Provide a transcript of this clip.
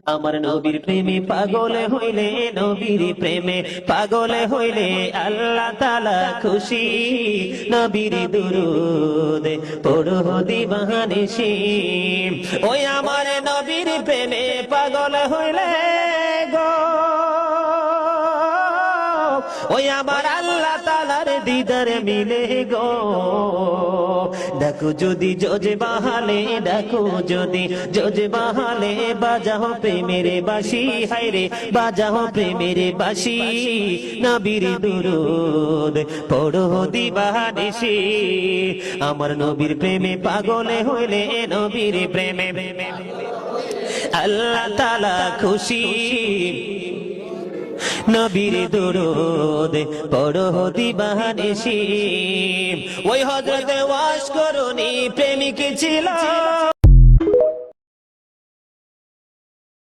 আমার নবীর প্রেমে পাগল হইলে, নবীর প্রেমে পাগল হইলে আল্লাহ তাআলা খুশি। নবীর দুরূদ পড়ো দিবানিশি। ওই আমার নবীর প্রেমে পাগল হইলে গো, ওই আমার আল্লাহ তাআলার দিদার মিলে গো। ডাকো যদি জোজে বাহালে, ডাকো যদি জোজে বাহালে, বাজাও প্রেমের বাঁশি, হায়রে বাজাও প্রেমের বাঁশি। নবীর দুরূদ পড়ো দিবানিশি। আমার নবীর প্রেমে পাগল হইলে, নবীর প্রেমে আল্লাহ তাআলা খুশি। নবীর দুরূদ পড়ো দিবানিশি। ওই হযরত ওয়াস করুনি প্রেমিক ছিল।